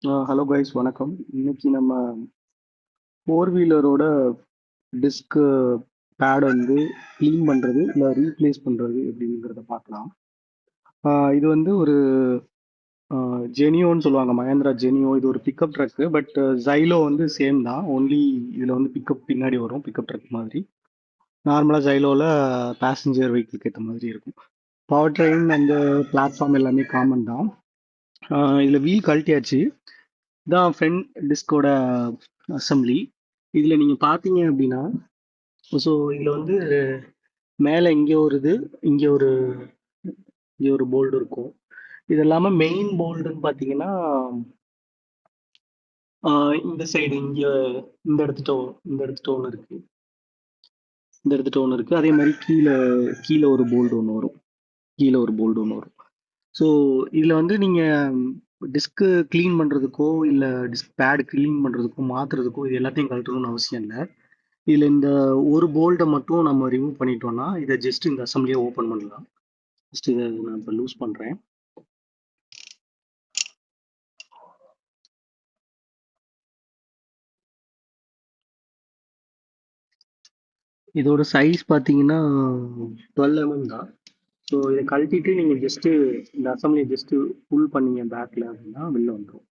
Hello guys, வணக்கம். இன்னைக்கு நம்ம ஃபோர் வீலரோட டிஸ்க் பேட் வந்து க்ளீன் பண்ணுறது இல்லை ரீப்ளேஸ் பண்ணுறது எப்படிங்கிறத பார்க்கலாம். இது வந்து ஒரு ஜெனியோன்னு சொல்லுவாங்க, மகேந்திரா ஜெனியோ. இது ஒரு பிக்கப் ட்ரக்கு, பட் ஜைலோ வந்து சேம் தான். ஒன்லி இதில் வந்து பிக்கப் பின்னாடி வரும், பிக்கப் ட்ரக் மாதிரி. நார்மலாக ஜைலோவில் பேசஞ்சர் வெஹிக்கிளுக்கு ஏற்ற மாதிரி இருக்கும். பவர் ட்ரெயின் அந்த பிளாட்ஃபார்ம் எல்லாமே காமன் தான். இதில் வீல் கழட்டியாச்சு. இதான் ஃப்ரண்ட் டிஸ்கோட அசம்பிளி. இதில் நீங்கள் பார்த்தீங்க அப்படின்னா, ஸோ இதில் வந்து மேலே இங்கே ஒரு இது, இங்கே ஒரு இங்கே ஒரு போல்டு இருக்கும். இது இல்லாமல் மெயின் போல்டுன்னு பார்த்தீங்கன்னா, இந்த சைடு இங்கே இந்த இடத்துட்ட ஒன்று இருக்குது, இந்த இடத்துட்ட ஒன்று இருக்குது. அதே மாதிரி கீழே கீழே ஒரு போல்டு ஒன்று வரும், கீழே ஒரு போல்டு ஒன்று வரும். ஸோ இதில் வந்து நீங்கள் டிஸ்க்கு க்ளீன் பண்ணுறதுக்கோ இல்லை டிஸ்க் பேட் க்ளீன் பண்ணுறதுக்கோ மாற்றுறதுக்கோ இது எல்லாத்தையும் கழட்டணும்னு அவசியம் இல்லை. இதில் இந்த ஒரு போல்ட்டை மட்டும் நம்ம ரிமூவ் பண்ணிட்டோம்னா இதை ஜஸ்ட் இந்த அசம்பிளியை ஓப்பன் பண்ணலாம். ஜஸ்ட் இதை நான் இப்போ லூஸ் பண்ணுறேன். இதோட சைஸ் பார்த்தீங்கன்னா 12 mm தான். ஸோ இதை கழட்டிட்டு நீங்கள் ஜஸ்ட்டு இந்த அசம்பிளியை ஜஸ்ட்டு புல் பண்ணீங்க பேக்கில் அப்படின்னா வெளில வந்துடும்.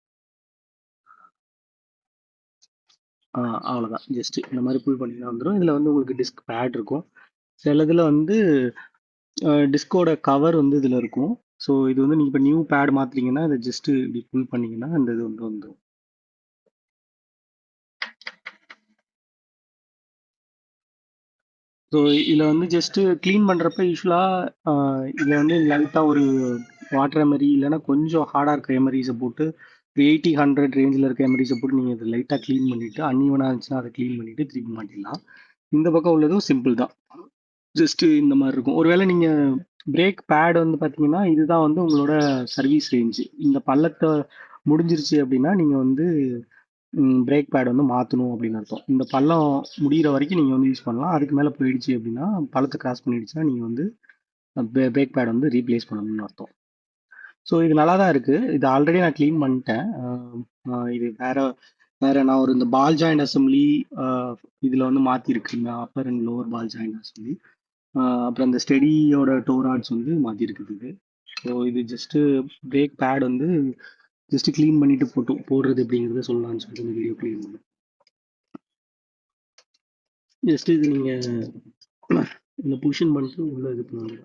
அவ்வளோதான், ஜஸ்ட்டு இந்த மாதிரி புல் பண்ணிங்கன்னா வந்துடும். இதில் வந்து உங்களுக்கு டிஸ்க் பேட் இருக்கும். சில இதில் வந்து டிஸ்கோட கவர் வந்து இதில் இருக்கும். ஸோ இது வந்து நீங்கள் இப்போ நியூ பேட் மாற்றுறீங்கன்னா இதை ஜஸ்ட்டு இப்படி புல் பண்ணிங்கன்னா இந்த இது வந்து வந்துடும். ஸோ இதில் வந்து ஜஸ்ட்டு க்ளீன் பண்ணுறப்ப யூஸ்வலாக இதில் வந்து லைட்டாக ஒரு வாட்டர் எமரி இல்லைன்னா கொஞ்சம் ஹார்டாக இருக்க எமரிஸை போட்டு 80-100 ரேஞ்சில் இருக்க எமரிஸை போட்டு நீங்கள் இதை லைட்டாக க்ளீன் பண்ணிவிட்டு அன்இவனாக இருந்துச்சுன்னா அதை க்ளீன் பண்ணிவிட்டு திருப்பி மாட்டிடலாம். இந்த பக்கம் உள்ளதும் சிம்பிள் தான், ஜஸ்ட்டு இந்த மாதிரி இருக்கும். ஒருவேளை நீங்கள் பிரேக் பேட் வந்து பார்த்தீங்கன்னா இதுதான் வந்து உங்களோட சர்வீஸ் ரேஞ்சு. இந்த பள்ளத்தை முடிஞ்சிருச்சு அப்படின்னா நீங்கள் வந்து பிரேக் பேட் வந்து மாற்றணும் அப்படின்னு அர்த்தம். இந்த பள்ளம் முடிகிற வரைக்கும் நீங்கள் வந்து யூஸ் பண்ணலாம். அதுக்கு மேலே போயிடுச்சு அப்படின்னா, பள்ளத்தை கிராஸ் பண்ணிடுச்சுன்னா நீங்கள் வந்து பிரேக் பேட் வந்து ரீப்ளேஸ் பண்ணணும்னு அர்த்தம். ஸோ இது நல்லா தான் இருக்குது. இது ஆல்ரெடி நான் க்ளீன் பண்ணிட்டேன். இது வேற வேற நான் ஒரு இந்த பால் ஜாயிண்ட் அசம்பிளி இதில் வந்து மாற்றிருக்குங்க, upper and lower ball joint assembly. அப்புறம் இந்த ஸ்டெடியோட டோராட்ஸ் வந்து மாற்றிருக்குது இது. ஸோ இது ஜஸ்ட்டு பிரேக் பேட் வந்து ஜஸ்ட்டு க்ளீன் பண்ணிட்டு போடுறது எப்படிங்கிறத சொல்லலாம்னு சொல்லிட்டு இந்த வீடியோ க்ளீன் பண்ணேன். ஜஸ்ட் இது நீங்கள் இந்த பொசிஷன் பண்ணிட்டு உள்ள இது பண்ணுவாங்க.